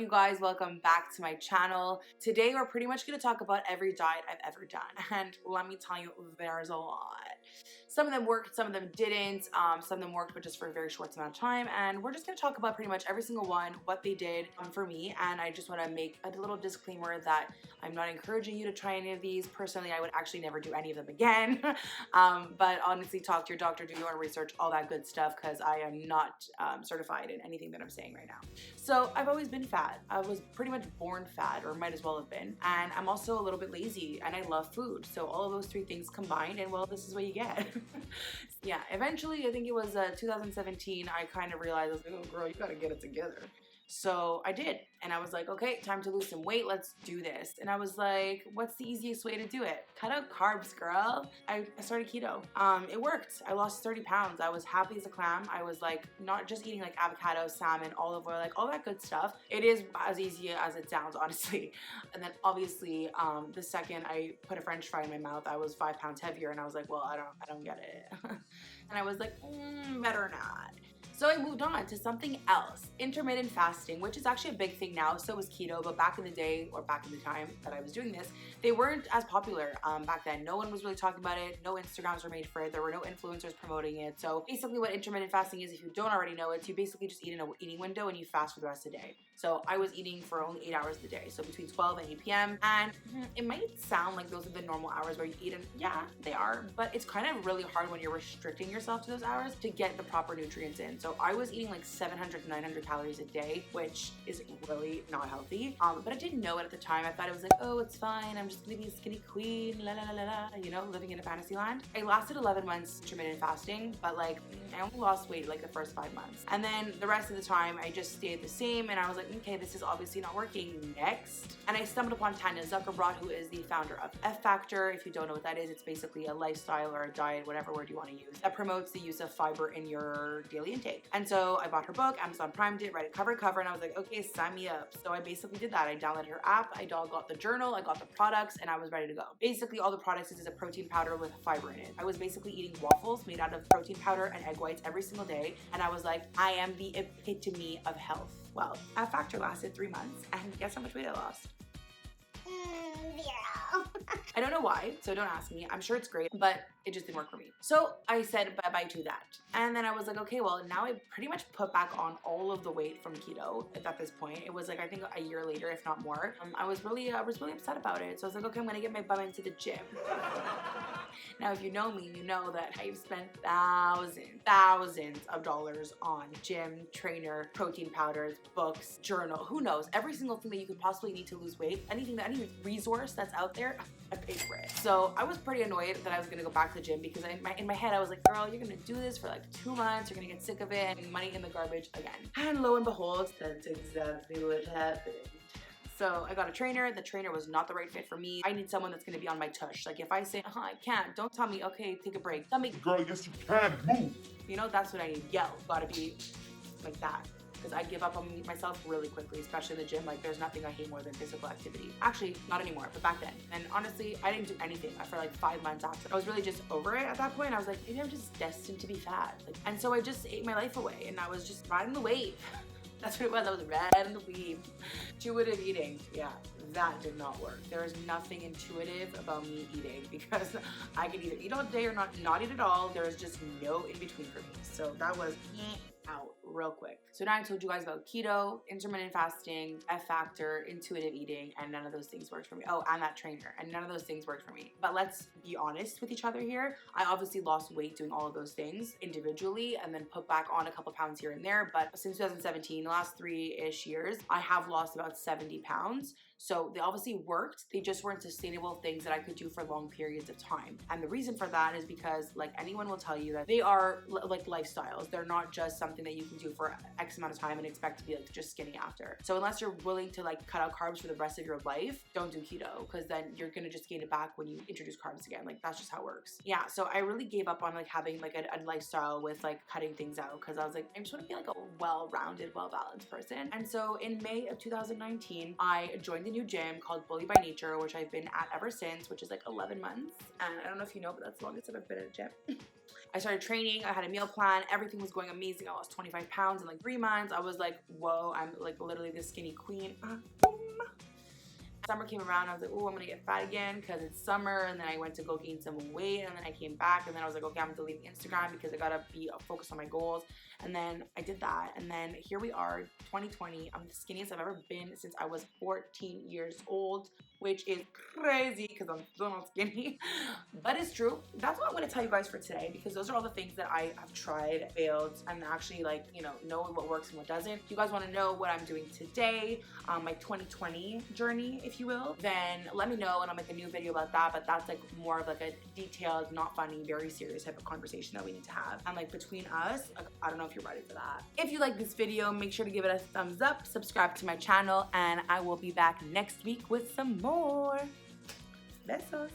you guys? Welcome back to my channel. Today we're pretty much going to talk about every diet I've ever done, and let me tell you, there's a lot. Some of them worked, some of them didn't, some of them worked but just for a very short amount of time, and we're just going to talk about pretty much every single one, what they did for me. And I just want to make a little disclaimer that I'm not encouraging you to try any of these. Personally, I would actually never do any of them again. But honestly, talk to your doctor, do your own research, all that good stuff, because I am not certified in anything that I'm saying right now. So I've always been fat. I was pretty much born fat, or might as well have been. And I'm also a little bit lazy, and I love food. So all of those three things combined, and well, this is what you get. Yeah, eventually, I think it was 2017, I kind of realized, I was like, oh girl, you gotta get it together. So I did, and I was like, okay, time to lose some weight, let's do this. And I was like, what's the easiest way to do it? Cut out carbs, girl. I started keto. It worked. I lost 30 pounds. I was happy as a clam. I was like, not just eating like avocado, salmon, olive oil, like all that good stuff. It is as easy as it sounds, honestly. And then obviously, the second I put a French fry in my mouth, I was 5 pounds heavier, and I was like, well, I don't get it. And I was like, better not. So I moved on to something else, intermittent fasting, which is actually a big thing now. So was keto, but back in the day, or back in the time that I was doing this, they weren't as popular back then. No one was really talking about it. No Instagrams were made for it. There were no influencers promoting it. So basically what intermittent fasting is, if you don't already know it, you basically just eat in an eating window and you fast for the rest of the day. So I was eating for only 8 hours a day, so between 12 and 8 p.m. And it might sound like those are the normal hours where you eat, and yeah, they are, but it's kind of really hard when you're restricting yourself to those hours to get the proper nutrients in. So I was eating like 700 to 900 calories a day, which is really not healthy. But I didn't know it at the time. I thought it was like, oh, it's fine. I'm just gonna be a skinny queen, la la la la la, you know, living in a fantasy land. I lasted 11 months intermittent fasting, but like I only lost weight like the first 5 months. And then the rest of the time I just stayed the same, and I was like, okay, this is obviously not working. Next. And I stumbled upon Tanya Zuckerbrot, who is the founder of F Factor. If you don't know what that is, it's basically a lifestyle or a diet, whatever word you want to use, that promotes the use of fiber in your daily intake. And so I bought her book, Amazon Primed it, read it cover to cover, and I was like, okay, sign me up. So I basically did that. I downloaded her app, I got the journal, I got the products, and I was ready to go. Basically, all the products is a protein powder with fiber in it. I was basically eating waffles made out of protein powder and egg whites every single day, and I was like, I am the epitome of health. Well, F Factor lasted 3 months, and guess how much weight I lost? 0. I don't know why, so don't ask me. I'm sure it's great, but it just didn't work for me. So I said bye-bye to that. And then I was like, okay, well, now I pretty much put back on all of the weight from keto at this point. It was like, I think a year later, if not more. I was really upset about it. So I was like, okay, I'm gonna get my bum into the gym. Now, if you know me, you know that I've spent thousands of dollars on gym, trainer, protein powders, books, journal, who knows, every single thing that you could possibly need to lose weight, any resource that's out there, I paid for it. So I was pretty annoyed that I was gonna go back to the gym, because in my head I was like, girl, you're gonna do this for like 2 months, you're gonna get sick of it, and money in the garbage again. And lo and behold, that's exactly what happened. So I got a trainer. The trainer was not the right fit for me. I need someone that's going to be on my tush. Like if I say, I can't, don't tell me, okay, take a break. Tell me, girl, yes you can, move. You know, that's what I need. Yell. Gotta be like that. Because I give up on myself really quickly, especially in the gym. Like there's nothing I hate more than physical activity. Actually, not anymore, but back then. And honestly, I didn't do anything for like 5 months after. I was really just over it at that point. I was like, maybe I'm just destined to be fat. And so I just ate my life away, and I was just riding the wave. That's what it was. I was riding the wave. Intuitive eating. Yeah, that did not work. There is nothing intuitive about me eating, because I could either eat all day or not eat at all. There is just no in between for me. So that was out real quick. So now I told you guys about keto, intermittent fasting, F Factor, intuitive eating, and none of those things worked for me. Oh, and that trainer, and none of those things worked for me. But let's be honest with each other here. I obviously lost weight doing all of those things individually, and then put back on a couple pounds here and there. But since 2017, the last 3-ish years, I have lost about 70 pounds. So they obviously worked. They just weren't sustainable things that I could do for long periods of time. And the reason for that is because, like anyone will tell you, that they are like lifestyles. They're not just something that you can do for X amount of time and expect to be like just skinny after. So unless you're willing to like cut out carbs for the rest of your life, don't do keto, because then you're gonna just gain it back when you introduce carbs again. Like that's just how it works. Yeah, so I really gave up on like having like a lifestyle with like cutting things out, because I was like, I just want to be like a well-rounded, well-balanced person. And so in May of 2019, I joined the new gym called Bully by Nature, which I've been at ever since, which is like 11 months. And I don't know if you know, but that's the longest I've ever been at a gym. I started training, I had a meal plan, everything was going amazing. I lost 25 pounds in like 3 months. I was like, whoa, I'm like literally the skinny queen. Summer came around, I was like, oh, I'm gonna get fat again because it's summer, and then I went to go gain some weight, and then I came back, and then I was like, okay, I'm deleting Instagram because I gotta be focused on my goals. And then I did that, and then here we are, 2020. I'm the skinniest I've ever been since I was 14 years old, which is crazy because I'm still not skinny, but it's true. That's what I'm gonna tell you guys for today, because those are all the things that I have tried, failed, and actually like, you know what works and what doesn't. If you guys wanna know what I'm doing today, my 2020 journey, if you will, then let me know and I'll make a new video about that. But that's like more of like a detailed, not funny, very serious type of conversation that we need to have. And like between us, I don't know if you're ready for that. If you like this video, make sure to give it a thumbs up, subscribe to my channel, and I will be back next week with some more. Besos.